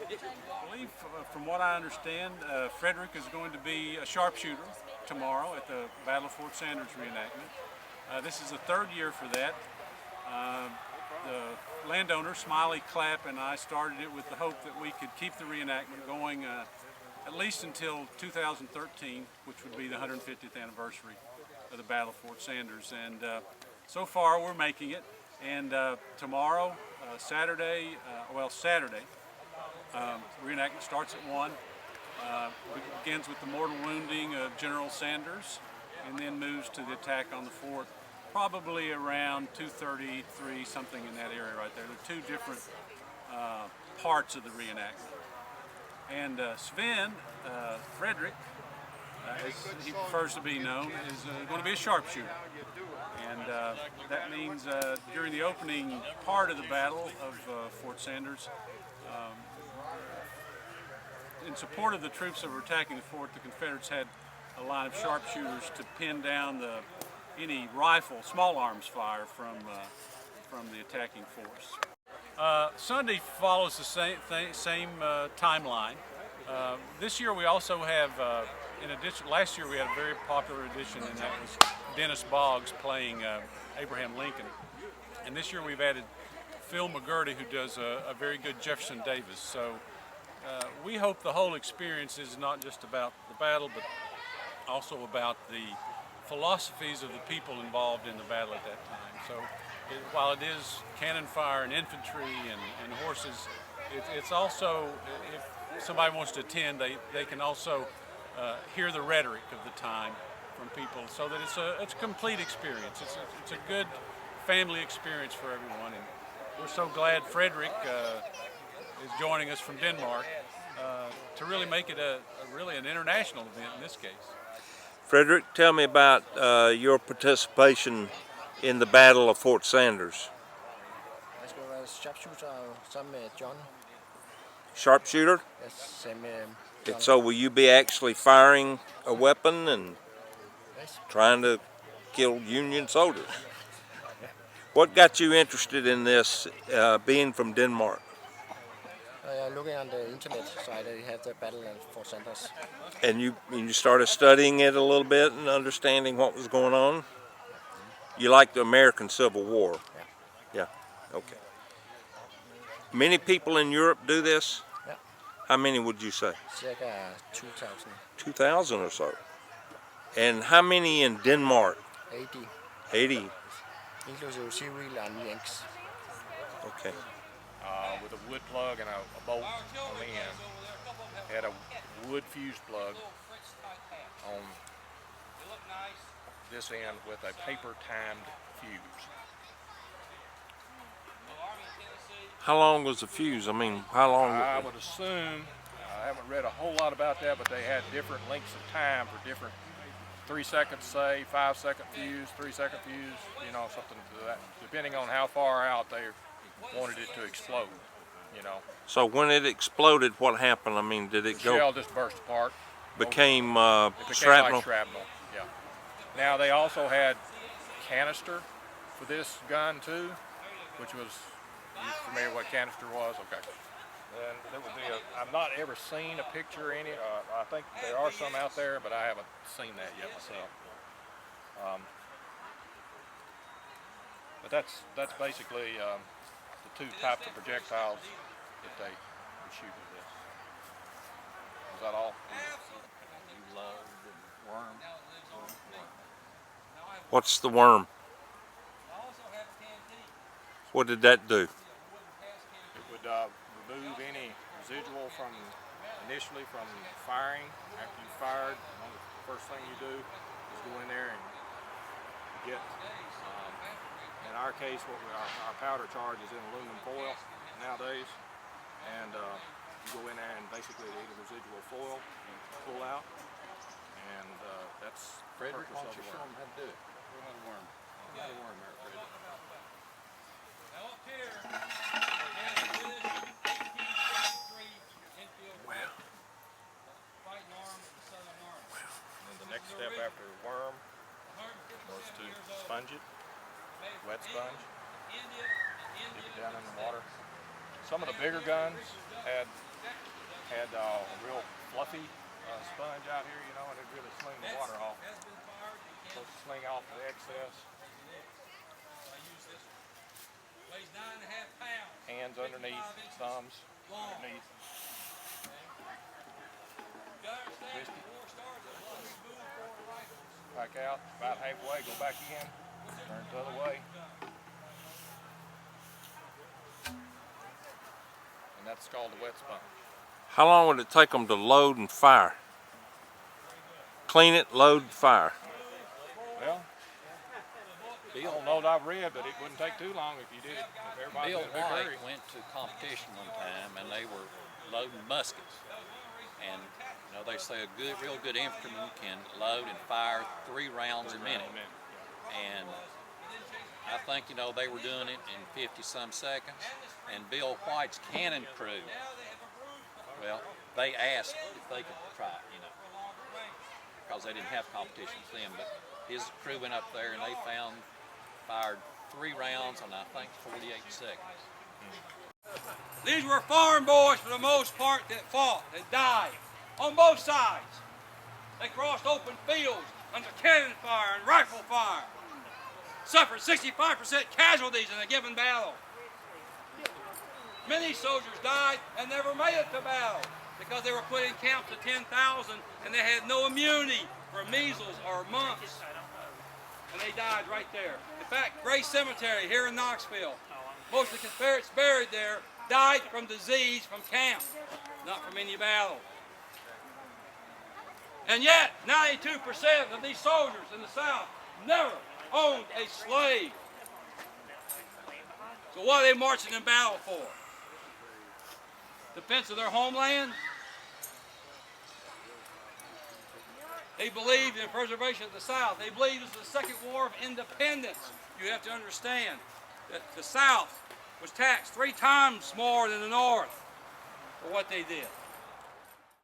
I believe, from what I understand, Frederick is going to be a sharpshooter tomorrow at the Battle of Fort Sanders reenactment. This is the third year for that. The landowner, Smiley Clapp, and I started it with the hope that we could keep the reenactment going at least until 2013, which would be the 150th anniversary of the Battle of Fort Sanders. And so far we're making it. And tomorrow, Saturday, reenactment starts at 1. It begins with the mortal wounding of General Sanders and then moves to the attack on the fort, probably around 2:33, something in that area right there. There are 2 different parts of the reenactment. And Sven, Frederick, as he prefers to be known, is going to be a sharpshooter. And that means during the opening part of the Battle of Fort Sanders, in support of the troops that were attacking the fort, the Confederates had a line of sharpshooters to pin down any rifle, small arms fire from the attacking force. Sunday follows the same timeline. This year we also have, in addition, last year we had a very popular addition, and that was Dennis Boggs playing Abraham Lincoln. And this year we've added Phil McGurty, who does a very good Jefferson Davis. So we hope the whole experience is not just about the battle, but also about the philosophies of the people involved in the battle at that time. So while it is cannon fire and infantry and horses, it's also, if somebody wants to attend, they can also hear the rhetoric of the time from people, so that it's a complete experience. It's a good family experience for everyone, and we're so glad Frederick is joining us from Denmark to really make it really an international event in this case. Frederick, tell me about your participation in the Battle of Fort Sanders. Jeg skal være sharpshooter sammen med John. Sharpshooter? Yes, same John. And so will you be actually firing a weapon and trying to kill Union soldiers? What got you interested in this, being from Denmark? Looking on the internet, so they have the Battle of Fort Sanders. And you started studying it a little bit and understanding what was going on? You like the American Civil War? Yeah. Yeah, okay. Many people in Europe do this? Yeah. How many would you say? Cirka 2,000. 2,000 or so. And how many in Denmark? 80. 80? Inclusive civil and Yanks. Okay. With a wood plug and a bolt on the end. Had a wood fuse plug on this end with a paper timed fuse. How long was the fuse? I mean, how long? I would assume, I haven't read a whole lot about that, but they had different lengths of time for different 3 seconds, say, 5-second fuse, 3-second fuse, you know, something to that, depending on how far out they wanted it to explode, you know. So when it exploded, what happened? I mean, did it The go? shell just burst apart. Became It became shrapnel? like shrapnel, yeah. Now they also had canister for this gun too, which was, you familiar with what canister was? Okay. And there would be I've not ever seen a picture in it. I think there are some out there, but I haven't seen that yet myself. But that's basically the 2 types of projectiles that they would shoot with this. Is that all? What's the worm? What did that do? It would remove any residual initially from firing. After you fired, the first thing you do is go in there and get, in our case, our powder charge is in aluminum foil nowadays, and you go in there and basically any residual foil you pull out, and that's the purpose of the worm. How to do it. We'll have a worm. We'll have a worm there, Fred. Now up here, Wow. fighting arm of the Southern Army. And the next step after worm was to sponge it, wet sponge, Get it down in the water. Some of the bigger guns had a real fluffy sponge out here, you know, and it really sling the water off. Supposed to sling off the excess. Hands underneath, thumbs underneath. Twist it. Back out, about halfway, go back in, turn it the other way. And that's called the wet sponge. How long would it take them to load and fire? Clean it, load, fire. Well, Bill knows I've read, but it wouldn't take too long if you did it. If everybody Bill in a big hurry. White went to competition one time, and they were loading muskets. And you know, they say a real good infantryman can load and fire 3 rounds a minute. And I think, you know, they were doing it in 50-some seconds. And Bill White's cannon crew, well, they asked if they could try it, you know, because they didn't have competitions then. But his crew went up there and they fired 3 rounds in, I think, 48 seconds. These were farm boys for the most part that fought, that died, on both sides. They crossed open fields under cannon fire and rifle fire. Suffered 65% casualties in a given battle. Many soldiers died and never made it to battle because they were put in camps of 10,000 and they had no immunity for measles or mumps. And they died right there. In fact, Gray Cemetery here in Knoxville, most of the Confederates buried there died from disease from camp, not from any battle. And yet, 92% of these soldiers in the South never owned a slave. So what are they marching in battle for? Defense of their homeland? They believed in preservation of the South. They believed this was the Second War of Independence. You have to understand that the South was taxed 3 times more than the North for what they did.